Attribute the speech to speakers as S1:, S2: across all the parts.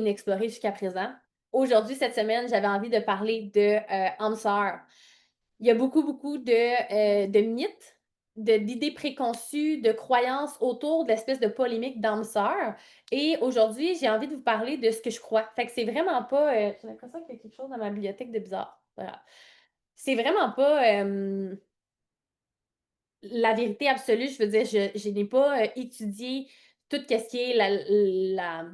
S1: inexplorée jusqu'à présent. Aujourd'hui, cette semaine, j'avais envie de parler de âme sœur. Il y a beaucoup de mythes, d'idées préconçues, de croyances autour de l'espèce de polémique d'âme sœur. Et aujourd'hui, j'ai envie de vous parler de ce que je crois. Fait que c'est vraiment pas. J'ai l'impression qu'il y a quelque chose dans ma bibliothèque de bizarre. Voilà. C'est vraiment pas la vérité absolue. Je veux dire, je n'ai pas étudié tout ce qui est la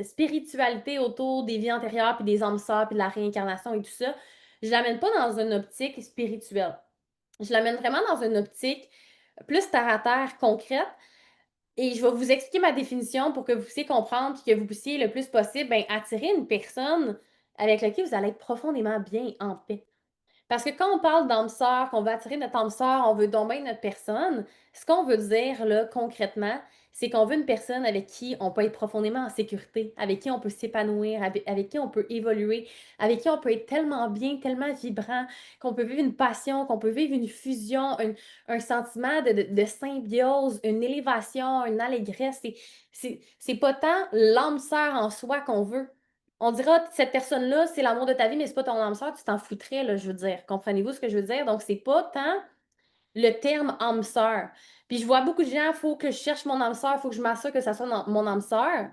S1: spiritualité autour des vies antérieures, puis des âmes sœurs, puis de la réincarnation et tout ça. Je l'amène pas dans une optique spirituelle. Je l'amène vraiment dans une optique plus terre à terre, concrète. Et je vais vous expliquer ma définition pour que vous puissiez comprendre puis que vous puissiez le plus possible attirer une personne avec laquelle vous allez être profondément bien en paix. Parce que quand on parle d'âme sœur, qu'on veut attirer notre âme sœur, on veut donc bien notre personne, ce qu'on veut dire là, concrètement, c'est qu'on veut une personne avec qui on peut être profondément en sécurité, avec qui on peut s'épanouir, avec qui on peut évoluer, avec qui on peut être tellement bien, tellement vibrant, qu'on peut vivre une passion, qu'on peut vivre une fusion, un sentiment de symbiose, une élévation, une allégresse. C'est pas tant l'âme sœur en soi qu'on veut. On dira, cette personne-là, c'est l'amour de ta vie, mais c'est pas ton âme sœur, tu t'en foutrais, là, je veux dire. Comprenez-vous ce que je veux dire? Donc, c'est pas tant le terme âme sœur. Puis je vois beaucoup de gens, il faut que je cherche mon âme sœur, il faut que je m'assure que ça soit mon âme sœur.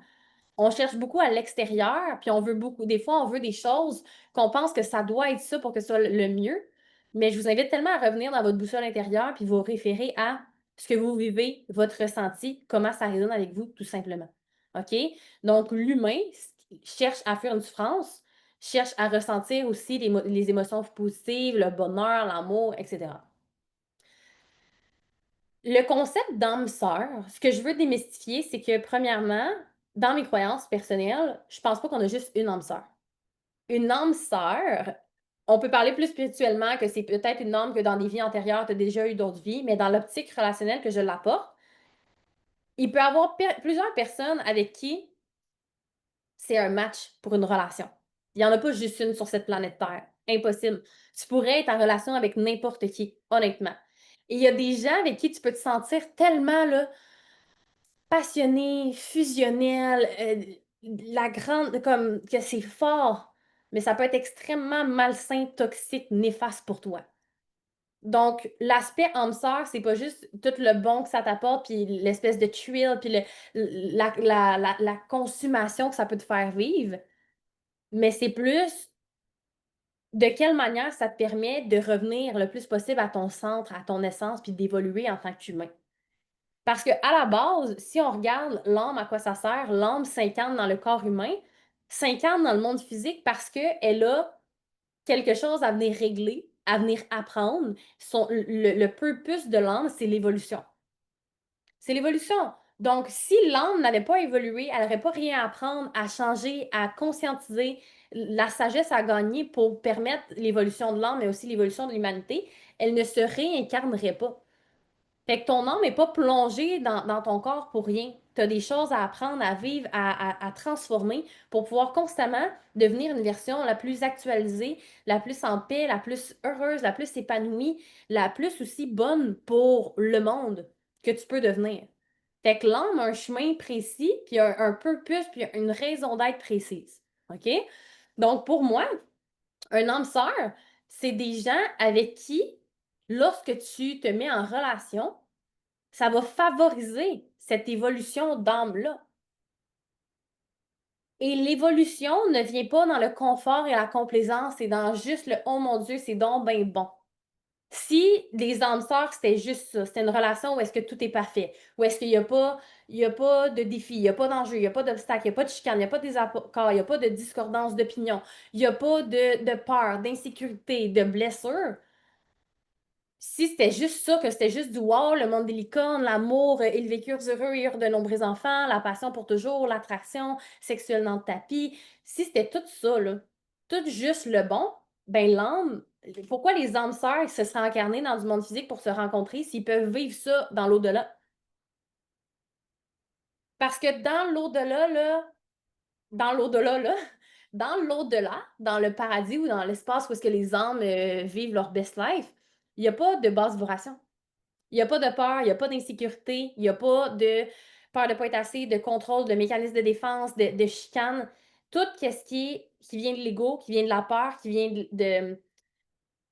S1: On cherche beaucoup à l'extérieur, puis on veut beaucoup, des fois, on veut des choses qu'on pense que ça doit être ça pour que ce soit le mieux. Mais je vous invite tellement à revenir dans votre boussole intérieure, puis vous référer à ce que vous vivez, votre ressenti, comment ça résonne avec vous, tout simplement. OK? Donc, l'humain cherche à faire une souffrance, cherche à ressentir aussi les émotions positives, le bonheur, l'amour, etc. Le concept d'âme sœur, ce que je veux démystifier, c'est que premièrement, dans mes croyances personnelles, je pense pas qu'on a juste une âme sœur. Une âme sœur, on peut parler plus spirituellement que c'est peut-être une âme que dans des vies antérieures, tu as déjà eu d'autres vies, mais dans l'optique relationnelle que je l'apporte, il peut y avoir plusieurs personnes avec qui c'est un match pour une relation. Il n'y en a pas juste une sur cette planète Terre. Impossible. Tu pourrais être en relation avec n'importe qui, honnêtement. Et il y a des gens avec qui tu peux te sentir tellement là, passionné, fusionnel, la grande, comme que c'est fort, mais ça peut être extrêmement malsain, toxique, néfaste pour toi. Donc, l'aspect âme sœur, c'est pas juste tout le bon que ça t'apporte, puis l'espèce de thrill, puis la consommation que ça peut te faire vivre, mais c'est plus de quelle manière ça te permet de revenir le plus possible à ton centre, à ton essence, puis d'évoluer en tant qu'humain. Parce qu'à la base, si on regarde l'âme, à quoi ça sert, l'âme s'incarne dans le corps humain, s'incarne dans le monde physique parce qu'elle a quelque chose à venir régler, à venir apprendre. Le purpose de l'âme, c'est l'évolution. C'est l'évolution. Donc, si l'âme n'allait pas évoluer, elle n'aurait pas rien à apprendre, à changer, à conscientiser, la sagesse à gagner pour permettre l'évolution de l'âme, mais aussi l'évolution de l'humanité, elle ne se réincarnerait pas. Fait que ton âme n'est pas plongée dans ton corps pour rien. Tu as des choses à apprendre, à vivre, à transformer pour pouvoir constamment devenir une version la plus actualisée, la plus en paix, la plus heureuse, la plus épanouie, la plus aussi bonne pour le monde que tu peux devenir. Fait que l'âme a un chemin précis, puis un purpose, puis une raison d'être précise. OK? Donc, pour moi, un âme sœur, c'est des gens avec qui, lorsque tu te mets en relation, ça va favoriser cette évolution d'âme-là. Et l'évolution ne vient pas dans le confort et la complaisance, c'est dans juste le oh mon Dieu, c'est donc ben bon. Si des âmes sœurs, c'était juste ça, c'était une relation où est-ce que tout est parfait, où est-ce qu'il y a pas de défi, il n'y a pas d'enjeu, il n'y a pas d'obstacle, il n'y a pas de chicane, il n'y a pas de désaccord, il n'y a pas de discordance d'opinion, il n'y a pas de peur, d'insécurité, de blessure, si c'était juste ça, que c'était juste du wow, le monde des licornes, l'amour, ils vécurent heureux et eurent de nombreux enfants, la passion pour toujours, l'attraction sexuelle dans le tapis, si c'était tout ça, là, tout juste le bon, ben l'âme, pourquoi les âmes sœurs se seraient incarnées dans du monde physique pour se rencontrer s'ils peuvent vivre ça dans l'au-delà? Parce que dans l'au-delà, là, dans l'au-delà, là, dans l'au-delà, dans le paradis ou dans l'espace où est-ce que les âmes vivent leur best life, il n'y a pas de basse vibration. Il y a pas de peur, il y a pas d'insécurité, il y a pas de peur de pas être assez, de contrôle, de mécanisme de défense, de chicane. Tout ce qui vient de l'ego, qui vient de la peur, qui vient de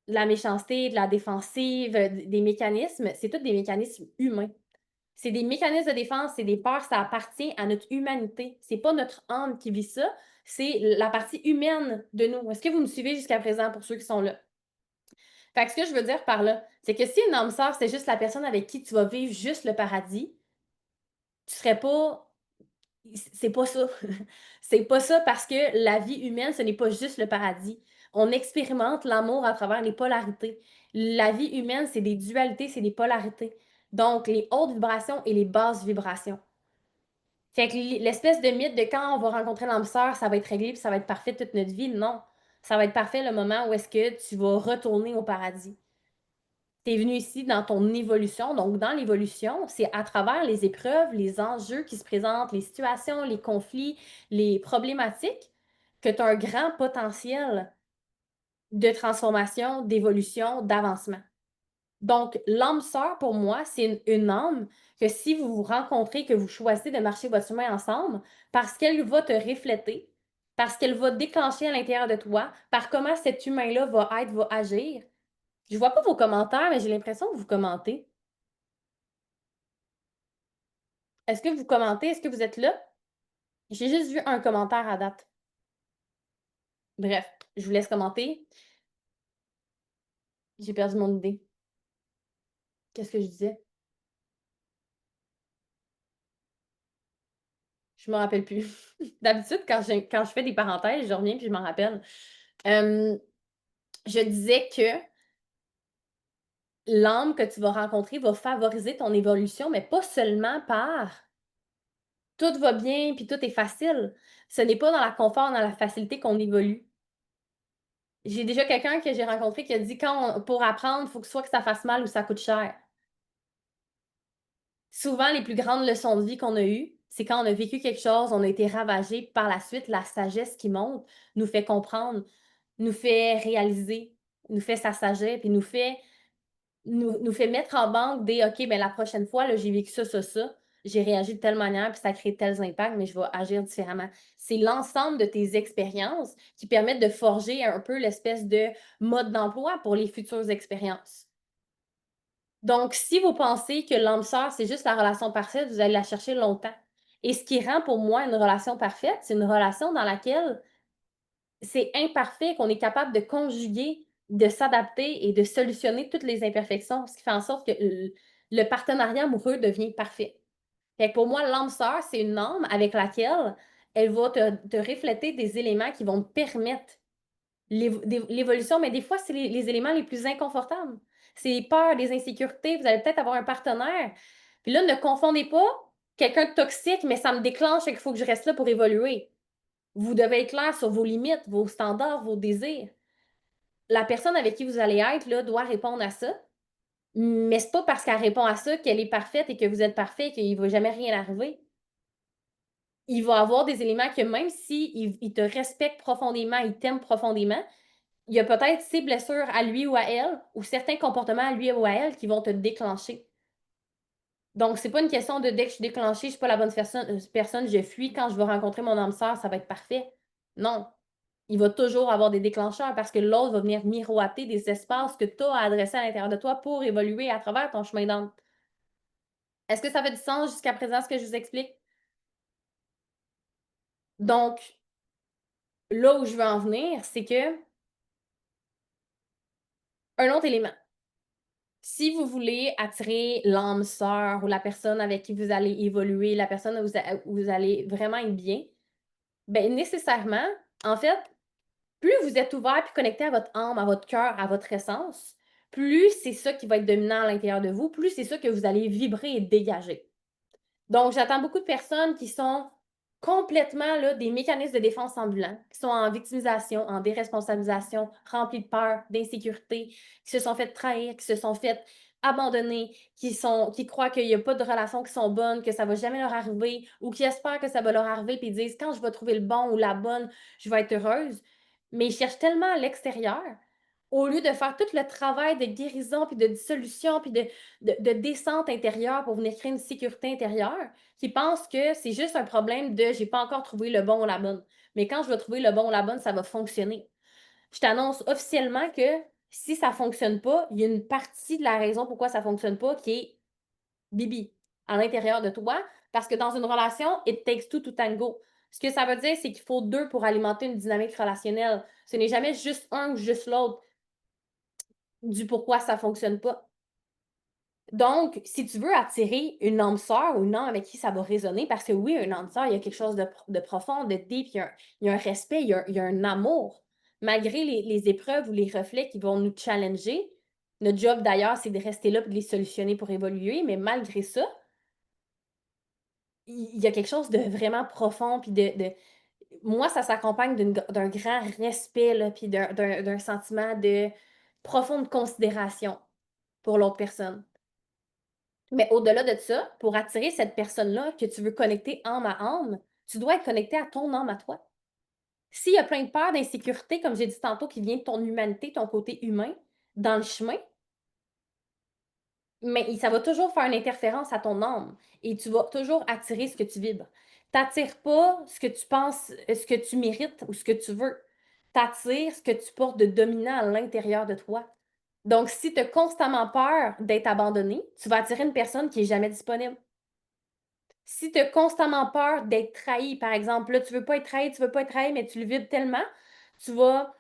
S1: la méchanceté, de la défensive, des mécanismes, c'est tous des mécanismes humains. C'est des mécanismes de défense, c'est des peurs, ça appartient à notre humanité. C'est pas notre âme qui vit ça, c'est la partie humaine de nous. Est-ce que vous me suivez jusqu'à présent pour ceux qui sont là? Fait que ce que je veux dire par là, c'est que si une âme sœur, c'est juste la personne avec qui tu vas vivre juste le paradis, tu serais pas. C'est pas ça. C'est pas ça parce que la vie humaine, ce n'est pas juste le paradis. On expérimente l'amour à travers les polarités. La vie humaine, c'est des dualités, c'est des polarités. Donc, les hautes vibrations et les basses vibrations. Fait que l'espèce de mythe de quand on va rencontrer l'âme sœur, ça va être réglé puis ça va être parfait toute notre vie, non. Ça va être parfait le moment où est-ce que tu vas retourner au paradis. Tu es venu ici dans ton évolution. Donc, dans l'évolution, c'est à travers les épreuves, les enjeux qui se présentent, les situations, les conflits, les problématiques, que tu as un grand potentiel de transformation, d'évolution, d'avancement. Donc, l'âme sœur, pour moi, c'est une âme que si vous vous rencontrez, que vous choisissez de marcher votre chemin ensemble, parce qu'elle va te refléter, parce qu'elle va déclencher à l'intérieur de toi, par comment cet humain-là va être, va agir. Je vois pas vos commentaires, mais j'ai l'impression que vous commentez. Est-ce que vous commentez? Est-ce que vous êtes là? J'ai juste vu un commentaire à date. Bref, je vous laisse commenter. J'ai perdu mon idée. Qu'est-ce que je disais? Je me rappelle plus. D'habitude, quand je fais des parenthèses, je reviens puis je m'en rappelle. Je disais que l'âme que tu vas rencontrer va favoriser ton évolution, mais pas seulement par tout va bien puis tout est facile. Ce n'est pas dans la confort, dans la facilité qu'on évolue. J'ai déjà quelqu'un que j'ai rencontré qui a dit pour apprendre, il faut que soit que ça fasse mal ou ça coûte cher. Souvent, les plus grandes leçons de vie qu'on a eues, c'est quand on a vécu quelque chose, on a été ravagé, par la suite, la sagesse qui monte nous fait comprendre, nous fait réaliser, nous fait s'assager, puis nous fait mettre en banque des OK, ben la prochaine fois, là, j'ai vécu ça, ça, ça. J'ai réagi de telle manière, puis ça crée tels impacts, mais je vais agir différemment. C'est l'ensemble de tes expériences qui permettent de forger un peu l'espèce de mode d'emploi pour les futures expériences. Donc, si vous pensez que l'âme sœur, c'est juste la relation parfaite, vous allez la chercher longtemps. Et ce qui rend pour moi une relation parfaite, c'est une relation dans laquelle c'est imparfait, qu'on est capable de conjuguer, de s'adapter et de solutionner toutes les imperfections, ce qui fait en sorte que le partenariat amoureux devient parfait. Fait que pour moi, l'âme sœur, c'est une âme avec laquelle elle va te refléter des éléments qui vont te permettre l'évolution, mais des fois, c'est les éléments les plus inconfortables. C'est les peurs, les insécurités. Vous allez peut-être avoir un partenaire. Puis là, ne confondez pas quelqu'un de toxique, mais ça me déclenche et qu'il faut que je reste là pour évoluer. Vous devez être clair sur vos limites, vos standards, vos désirs. La personne avec qui vous allez être là, doit répondre à ça, mais c'est pas parce qu'elle répond à ça qu'elle est parfaite et que vous êtes parfait qu'il ne va jamais rien arriver. Il va avoir des éléments que même s'il il te respecte profondément, il t'aime profondément, il y a peut-être ses blessures à lui ou à elle, ou certains comportements à lui ou à elle qui vont te déclencher. Donc, c'est pas une question de dès que je suis déclenchée, je suis pas la bonne personne, je fuis. Quand je vais rencontrer mon âme sœur, ça va être parfait. Non. Il va toujours avoir des déclencheurs parce que l'autre va venir miroiter des espaces que tu as à adresser à l'intérieur de toi pour évoluer à travers ton chemin d'âme. Est-ce que ça fait du sens jusqu'à présent ce que je vous explique? Donc, là où je veux en venir, c'est que un autre élément. Si vous voulez attirer l'âme sœur ou la personne avec qui vous allez évoluer, la personne où vous allez vraiment être bien, ben nécessairement, en fait, plus vous êtes ouvert puis connecté à votre âme, à votre cœur, à votre essence, plus c'est ça qui va être dominant à l'intérieur de vous, plus c'est ça que vous allez vibrer et dégager. Donc, j'attends beaucoup de personnes qui sont complètement là, des mécanismes de défense ambulants, qui sont en victimisation, en déresponsabilisation, remplis de peur, d'insécurité, qui se sont fait trahir, qui se sont fait abandonner, qui croient qu'il n'y a pas de relations qui sont bonnes, que ça ne va jamais leur arriver, ou qui espèrent que ça va leur arriver, puis ils disent quand je vais trouver le bon ou la bonne, je vais être heureuse. Mais ils cherchent tellement à l'extérieur Au lieu de faire tout le travail de guérison, puis de dissolution, puis de descente intérieure pour venir créer une sécurité intérieure, qui pensent que c'est juste un problème de j'ai pas encore trouvé le bon ou la bonne. Mais quand je vais trouver le bon ou la bonne, ça va fonctionner. Je t'annonce officiellement que si ça fonctionne pas, il y a une partie de la raison pourquoi ça fonctionne pas qui est Bibi à l'intérieur de toi, parce que dans une relation, it takes two to tango. Ce que ça veut dire, c'est qu'il faut deux pour alimenter une dynamique relationnelle. Ce n'est jamais juste un ou juste l'autre du pourquoi ça fonctionne pas. Donc, si tu veux attirer une âme sœur ou une âme avec qui ça va résonner, parce que oui, une âme sœur, il y a quelque chose de profond, de deep, il y a un respect, il y a un amour. Malgré les épreuves ou les reflets qui vont nous challenger, notre job d'ailleurs, c'est de rester là et de les solutionner pour évoluer, mais malgré ça, il y a quelque chose de vraiment profond, puis moi, ça s'accompagne d'un grand respect, là, puis d'un sentiment de profonde considération pour l'autre personne. Mais au-delà de ça, pour attirer cette personne-là que tu veux connecter âme à âme, tu dois être connecté à ton âme à toi. S'il y a plein de peur, d'insécurité, comme j'ai dit tantôt, qui vient de ton humanité, ton côté humain, dans le chemin, mais ça va toujours faire une interférence à ton âme et tu vas toujours attirer ce que tu vibres. Tu n'attires pas ce que tu penses, ce que tu mérites ou ce que tu veux. Tu attires ce que tu portes de dominant à l'intérieur de toi. Donc, si tu as constamment peur d'être abandonné, tu vas attirer une personne qui est jamais disponible. Si tu as constamment peur d'être trahi, par exemple, là, tu veux pas être trahi, tu veux pas être trahi, mais tu le vibres tellement, tu vas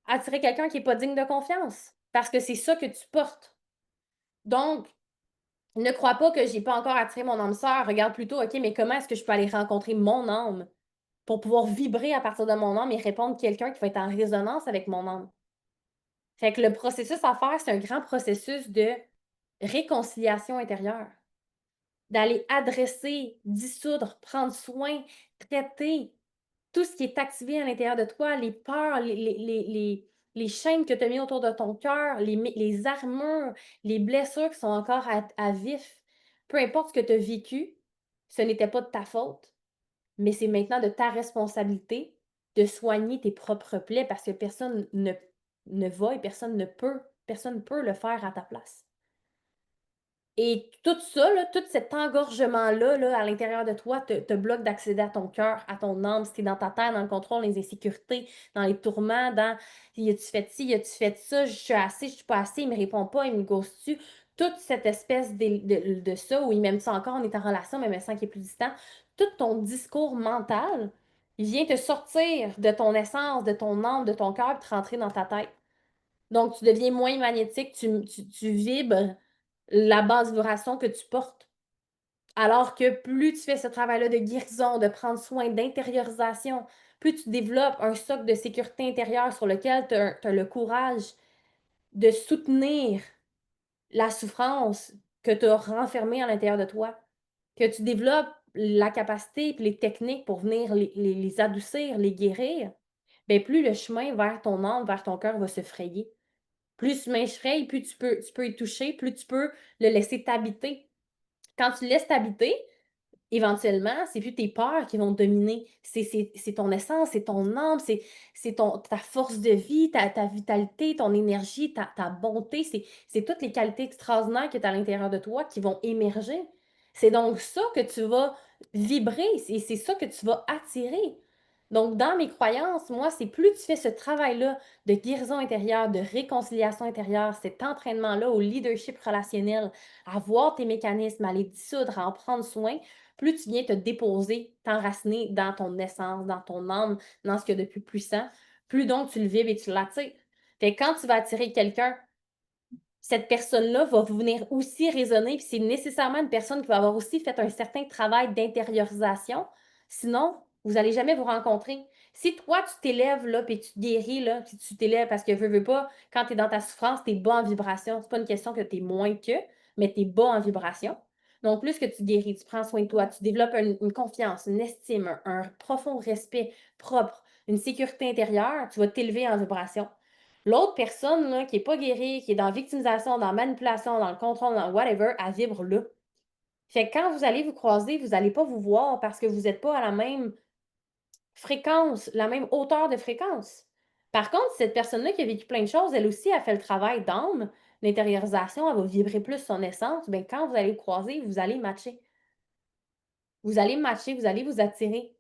S1: attirer quelqu'un qui est pas digne de confiance parce que c'est ça que tu portes. Donc, ne crois pas que j'ai pas encore attiré mon âme sœur. Regarde plutôt, OK, mais comment est-ce que je peux aller rencontrer mon âme pour pouvoir vibrer à partir de mon âme et répondre à quelqu'un qui va être en résonance avec mon âme? Fait que le processus à faire, c'est un grand processus de réconciliation intérieure. D'aller adresser, dissoudre, prendre soin, traiter tout ce qui est activé à l'intérieur de toi, les peurs, les chaînes que tu as mis autour de ton cœur, les armures, les blessures qui sont encore à vif. Peu importe ce que tu as vécu, ce n'était pas de ta faute, mais c'est maintenant de ta responsabilité de soigner tes propres plaies parce que ne va et personne ne peut le faire à ta place. Et tout ça, là, tout cet engorgement-là, là, à l'intérieur de toi, te bloque d'accéder à ton cœur, à ton âme. Si tu es dans ta tête, dans le contrôle, les insécurités, dans les tourments, dans y a-tu fait ci, y a-tu fait ça, je suis assez, je suis pas assez, il me répond pas, il me ghost dessus. Toute cette espèce de ça, où il m'aime ça encore, on est en relation, mais il me sent qu'il est plus distant. Tout ton discours mental, il vient te sortir de ton essence, de ton âme, de ton cœur, et te rentrer dans ta tête. Donc, tu deviens moins magnétique, tu vibres la basse vibration que tu portes. Alors que plus tu fais ce travail-là de guérison, de prendre soin, d'intériorisation, plus tu développes un socle de sécurité intérieure sur lequel tu as le courage de soutenir la souffrance que tu as renfermée à l'intérieur de toi, que tu développes la capacité et les techniques pour venir les adoucir, les guérir, bien, plus le chemin vers ton âme, vers ton cœur va se frayer. Plus tu m'effraies, plus tu peux y toucher, plus tu peux le laisser t'habiter. Quand tu laisses t'habiter, éventuellement, c'est plus tes peurs qui vont dominer. C'est ton essence, c'est ton âme, c'est ta force de vie, ta vitalité, ton énergie, ta bonté. C'est toutes les qualités extraordinaires que tu as à l'intérieur de toi qui vont émerger. C'est donc ça que tu vas vibrer, c'est ça que tu vas attirer. Donc, dans mes croyances, moi, c'est plus tu fais ce travail-là de guérison intérieure, de réconciliation intérieure, cet entraînement-là au leadership relationnel, à voir tes mécanismes, à les dissoudre, à en prendre soin, plus tu viens te déposer, t'enraciner dans ton essence, dans ton âme, dans ce qu'il y a de plus puissant, plus donc tu le vibres et tu l'attires. Fait que quand tu vas attirer quelqu'un, cette personne-là va venir aussi résonner, puis c'est nécessairement une personne qui va avoir aussi fait un certain travail d'intériorisation. Sinon, vous n'allez jamais vous rencontrer. Si toi, tu t'élèves, là, puis tu te guéris, là, puis tu t'élèves parce que veux pas, quand tu es dans ta souffrance, tu es bas en vibration. C'est pas une question que tu es moins que, mais tu es bas en vibration. Donc, plus que tu guéris, tu prends soin de toi, tu développes une confiance, une estime, un profond respect propre, une sécurité intérieure, tu vas t'élever en vibration. L'autre personne là, qui n'est pas guérie, qui est dans la victimisation, dans la manipulation, dans le contrôle, dans whatever, elle vibre là. Fait que quand vous allez vous croiser, vous n'allez pas vous voir parce que vous n'êtes pas à la même fréquence, la même hauteur de fréquence. Par contre, cette personne-là qui a vécu plein de choses, elle aussi a fait le travail d'âme, l'intériorisation, elle va vibrer plus son essence. Ben, quand vous allez le croiser, vous allez matcher. Vous allez matcher, vous allez vous attirer.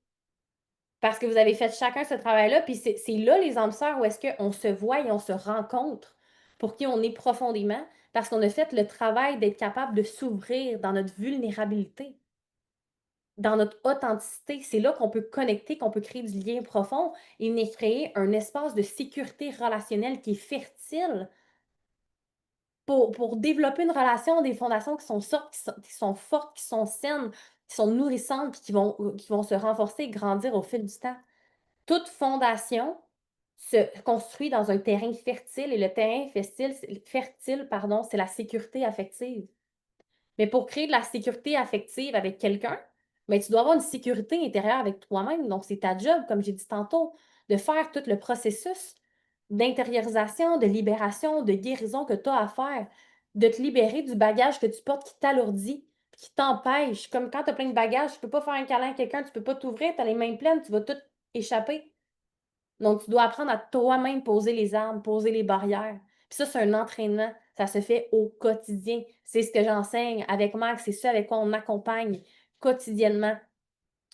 S1: Parce que vous avez fait chacun ce travail-là, puis c'est là les âmes sœurs où est-ce qu'on se voit et on se rencontre pour qui on est profondément, parce qu'on a fait le travail d'être capable de s'ouvrir dans notre vulnérabilité, dans notre authenticité. C'est là qu'on peut connecter, qu'on peut créer du lien profond et venir créer un espace de sécurité relationnelle qui est fertile pour développer une relation, des fondations qui sont, qui sont fortes, qui sont saines, qui sont nourrissantes, puis qui vont se renforcer et grandir au fil du temps. Toute fondation se construit dans un terrain fertile et le terrain fertile, pardon, c'est la sécurité affective. Mais pour créer de la sécurité affective avec quelqu'un, mais tu dois avoir une sécurité intérieure avec toi-même. Donc, c'est ta job, comme j'ai dit tantôt, de faire tout le processus d'intériorisation, de libération, de guérison que tu as à faire, de te libérer du bagage que tu portes qui t'alourdit, qui t'empêche. Comme quand tu as plein de bagages, tu ne peux pas faire un câlin à quelqu'un, tu ne peux pas t'ouvrir, tu as les mains pleines, tu vas tout échapper. Donc, tu dois apprendre à toi-même poser les armes, poser les barrières. Puis ça, c'est un entraînement. Ça se fait au quotidien. C'est ce que j'enseigne avec Max. C'est ça avec quoi on accompagne quotidiennement.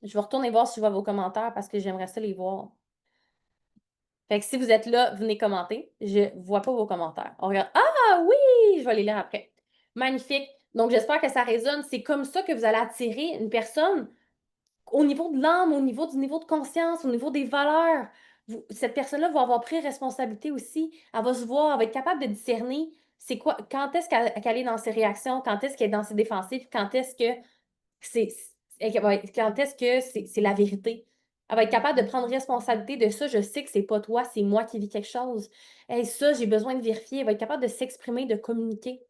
S1: Je vais retourner voir si je vois vos commentaires parce que j'aimerais ça les voir. Fait que si vous êtes là, venez commenter. Je vois pas vos commentaires. On regarde. Ah oui! Je vais les lire après. Magnifique. Donc, j'espère que ça résonne. C'est comme ça que vous allez attirer une personne au niveau de l'âme, au niveau du niveau de conscience, au niveau des valeurs. Cette personne-là va avoir pris responsabilité aussi. Elle va se voir, elle va être capable de discerner c'est quoi, quand est-ce qu'elle est dans ses réactions, quand est-ce qu'elle est dans ses défensives, quand est-ce que c'est, quand est-ce que c'est la vérité. Elle va être capable de prendre responsabilité de ça. Je sais que c'est pas toi, c'est moi qui vis quelque chose. Et ça, j'ai besoin de vérifier. Elle va être capable de s'exprimer, de communiquer.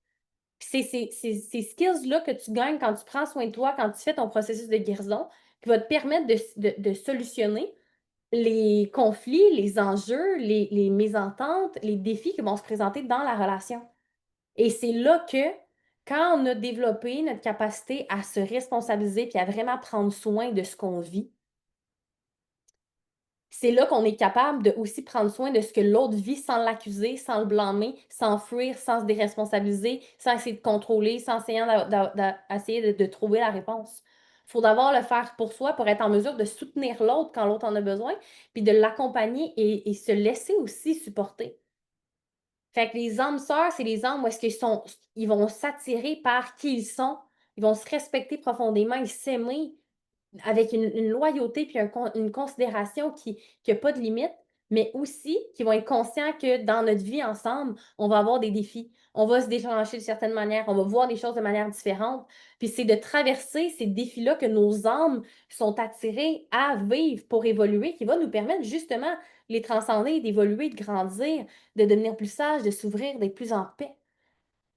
S1: C'est ces skills-là que tu gagnes quand tu prends soin de toi, quand tu fais ton processus de guérison, qui va te permettre de solutionner les conflits, les enjeux, les mésententes, les défis qui vont se présenter dans la relation. Et c'est là que, quand on a développé notre capacité à se responsabiliser puis à vraiment prendre soin de ce qu'on vit, c'est là qu'on est capable de aussi prendre soin de ce que l'autre vit sans l'accuser, sans le blâmer, sans fuir, sans se déresponsabiliser, sans essayer de contrôler, sans essayer de trouver la réponse. Il faut d'abord le faire pour soi pour être en mesure de soutenir l'autre quand l'autre en a besoin, puis de l'accompagner et se laisser aussi supporter. Fait que les âmes sœurs, c'est les âmes où est-ce qu'ils sont, ils vont s'attirer par qui ils sont, ils vont se respecter profondément, ils s'aimer, avec une loyauté puis une considération qui n'a pas de limite, mais aussi qui vont être conscients que dans notre vie ensemble, on va avoir des défis. On va se déclencher de certaines manières, on va voir des choses de manière différente. Puis c'est de traverser ces défis-là que nos âmes sont attirées à vivre pour évoluer, qui va nous permettre justement de les transcender, d'évoluer, de grandir, de devenir plus sage, de s'ouvrir, d'être plus en paix.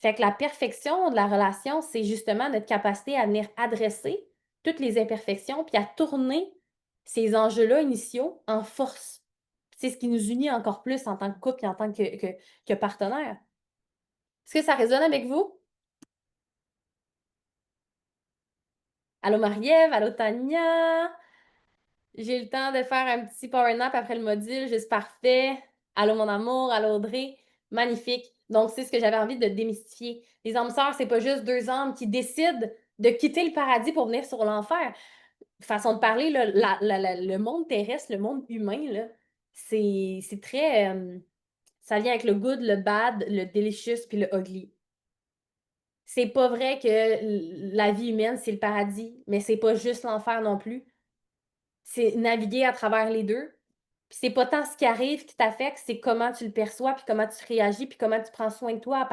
S1: Fait que la perfection de la relation, c'est justement notre capacité à venir adresser toutes les imperfections puis à tourner ces enjeux-là initiaux en force. C'est ce qui nous unit encore plus en tant que couple et en tant que partenaire. Est-ce que ça résonne avec vous? Allô Marie-Ève, allô Tania. J'ai le temps de faire un petit power nap après le module, juste parfait. Allô mon amour, allô Audrey. Magnifique. Donc, c'est ce que j'avais envie de démystifier. Les âmes sœurs, c'est pas juste deux âmes qui décident de quitter le paradis pour venir sur l'enfer. Façon de parler, là, le monde terrestre, le monde humain, là, c'est très. Ça vient avec le good, le bad, le delicious puis le ugly. C'est pas vrai que la vie humaine, c'est le paradis, mais c'est pas juste l'enfer non plus. C'est naviguer à travers les deux. Puis c'est pas tant ce qui arrive qui t'affecte, c'est comment tu le perçois, puis comment tu réagis, puis comment tu prends soin de toi à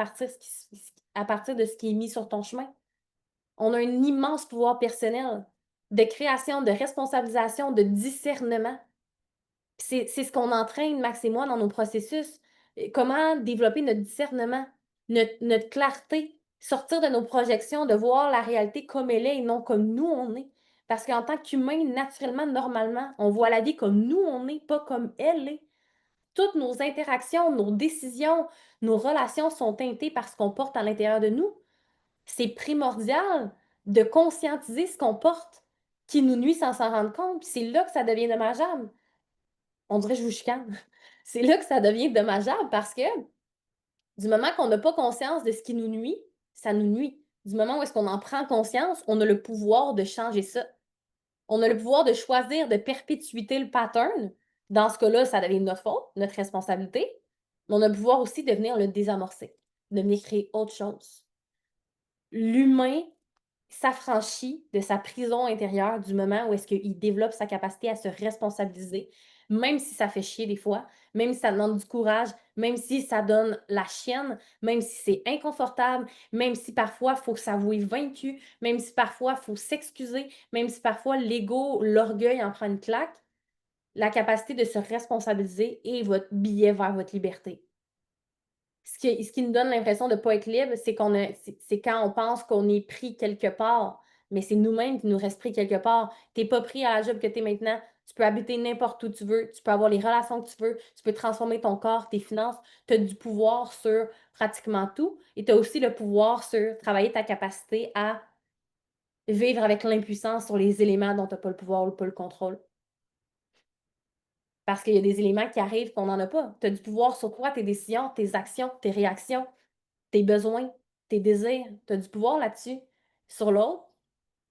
S1: partir de ce qui est mis sur ton chemin. On a un immense pouvoir personnel de création, de responsabilisation, de discernement. C'est ce qu'on entraîne, Max et moi, dans nos processus. Comment développer notre discernement, notre clarté, sortir de nos projections, de voir la réalité comme elle est et non comme nous on est. Parce qu'en tant qu'humain, naturellement, normalement, on voit la vie comme nous on est, pas comme elle est. Toutes nos interactions, nos décisions, nos relations sont teintées par ce qu'on porte à l'intérieur de nous. C'est primordial de conscientiser ce qu'on porte qui nous nuit sans s'en rendre compte. C'est là que ça devient dommageable. on dirait que je vous chicane. C'est là que ça devient dommageable parce que du moment qu'on n'a pas conscience de ce qui nous nuit, ça nous nuit. Du moment où est-ce qu'on en prend conscience, on a le pouvoir de changer ça. On a le pouvoir de choisir de perpétuer le pattern. Dans ce cas-là, ça devient notre faute, notre responsabilité. Mais on a le pouvoir aussi de venir le désamorcer, de venir créer autre chose. L'humain s'affranchit de sa prison intérieure du moment où est-ce qu'il développe sa capacité à se responsabiliser, même si ça fait chier des fois, même si ça demande du courage, même si ça donne la chienne, même si c'est inconfortable, même si parfois il faut s'avouer vaincu, même si parfois il faut s'excuser, même si parfois l'ego, l'orgueil en prend une claque, la capacité de se responsabiliser est votre billet vers votre liberté. Ce qui nous donne l'impression de ne pas être libre, c'est quand on pense qu'on est pris quelque part, mais c'est nous-mêmes qui nous restons pris quelque part. Tu es pas pris à la job que tu es maintenant. Tu peux habiter n'importe où tu veux, tu peux avoir les relations que tu veux, tu peux transformer ton corps, tes finances. Tu as du pouvoir sur pratiquement tout et tu as aussi le pouvoir sur travailler ta capacité à vivre avec l'impuissance sur les éléments dont tu as pas le pouvoir ou pas le contrôle. Parce qu'il y a des éléments qui arrivent qu'on n'en a pas. Tu as du pouvoir sur toi, tes décisions, tes actions, tes réactions, tes besoins, tes désirs. Tu as du pouvoir là-dessus. Sur l'autre,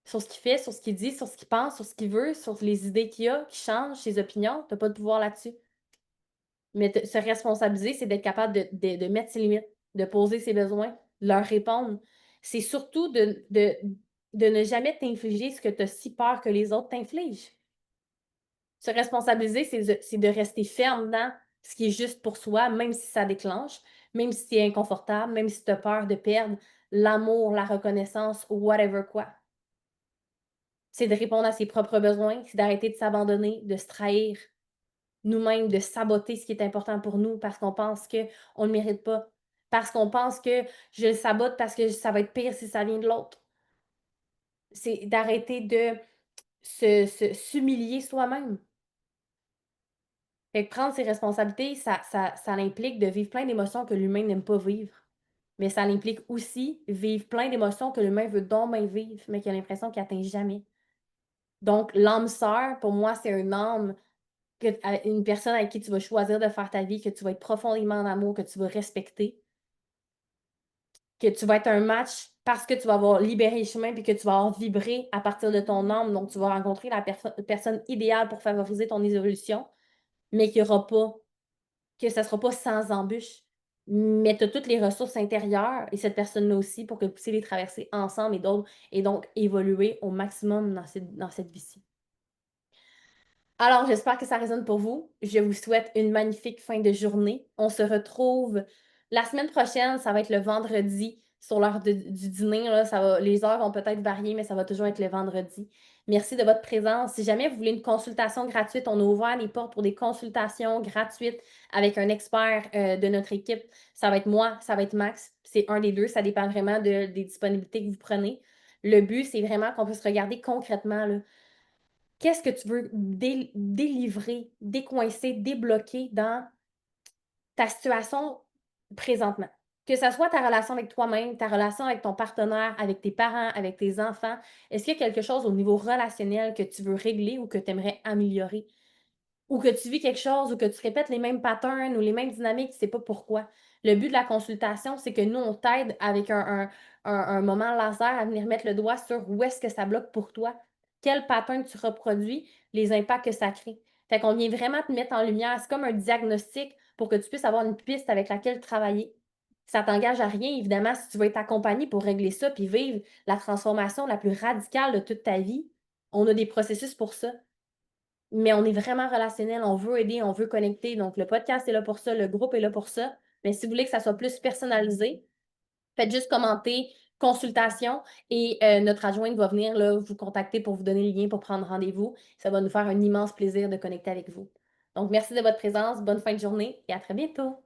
S1: sur ce qu'il fait, sur ce qu'il dit, sur ce qu'il pense, sur ce qu'il veut, sur les idées qu'il a, qui changent, ses opinions. Tu n'as pas de pouvoir là-dessus. Mais se responsabiliser, c'est d'être capable de mettre ses limites, de poser ses besoins, de leur répondre. C'est surtout de ne jamais t'infliger ce que tu as si peur que les autres t'infligent. Se responsabiliser, c'est de rester ferme dans ce qui est juste pour soi, même si ça déclenche, même si c'est inconfortable, même si tu as peur de perdre l'amour, la reconnaissance ou whatever quoi. C'est de répondre à ses propres besoins, c'est d'arrêter de s'abandonner, de se trahir nous-mêmes, de saboter ce qui est important pour nous parce qu'on pense qu'on ne le mérite pas, parce qu'on pense que je le sabote parce que ça va être pire si ça vient de l'autre. C'est d'arrêter de s'humilier soi-même. Fait que prendre ses responsabilités, ça implique de vivre plein d'émotions que l'humain n'aime pas vivre. Mais ça implique aussi vivre plein d'émotions que l'humain veut donc bien vivre, mais qu'il a l'impression qu'il n'atteint jamais. Donc, l'âme sœur, pour moi, c'est une âme, une personne avec qui tu vas choisir de faire ta vie, que tu vas être profondément en amour, que tu vas respecter, que tu vas être un match parce que tu vas avoir libéré le chemin puis que tu vas avoir vibré à partir de ton âme. Donc, tu vas rencontrer la personne idéale pour favoriser ton évolution, mais qu'il n'y aura pas que ça ne sera pas sans embûches, mais tu as toutes les ressources intérieures et cette personne-là aussi pour que vous puissiez les traverser ensemble et donc évoluer au maximum dans cette vie-ci. Alors, j'espère que ça résonne pour vous. Je vous souhaite une magnifique fin de journée. On se retrouve la semaine prochaine, ça va être le vendredi sur l'heure du dîner. Là, les heures vont peut-être varier, mais ça va toujours être le vendredi. Merci de votre présence. Si jamais vous voulez une consultation gratuite, on a ouvert les portes pour des consultations gratuites avec un expert de notre équipe. Ça va être moi, ça va être Max. C'est un des deux. Ça dépend vraiment des disponibilités que vous prenez. Le but, c'est vraiment qu'on puisse regarder concrètement là, qu'est-ce que tu veux délivrer, décoincer, débloquer dans ta situation présentement? Que ça soit ta relation avec toi-même, ta relation avec ton partenaire, avec tes parents, avec tes enfants. Est-ce qu'il y a quelque chose au niveau relationnel que tu veux régler ou que tu aimerais améliorer? Ou que tu vis quelque chose ou que tu répètes les mêmes patterns ou les mêmes dynamiques, tu sais pas pourquoi. Le but de la consultation, c'est que nous, on t'aide avec un moment laser à venir mettre le doigt sur où est-ce que ça bloque pour toi, quel pattern tu reproduis, les impacts que ça crée. Fait qu'on vient vraiment te mettre en lumière. C'est comme un diagnostic pour que tu puisses avoir une piste avec laquelle travailler. Ça t'engage à rien, évidemment, si tu veux être accompagné pour régler ça puis vivre la transformation la plus radicale de toute ta vie. On a des processus pour ça. Mais on est vraiment relationnel, on veut aider, on veut connecter. Donc, le podcast est là pour ça, le groupe est là pour ça. Mais si vous voulez que ça soit plus personnalisé, faites juste commenter consultation et notre adjointe va venir là, vous contacter pour vous donner le lien pour prendre rendez-vous. Ça va nous faire un immense plaisir de connecter avec vous. Donc, merci de votre présence, bonne fin de journée et à très bientôt.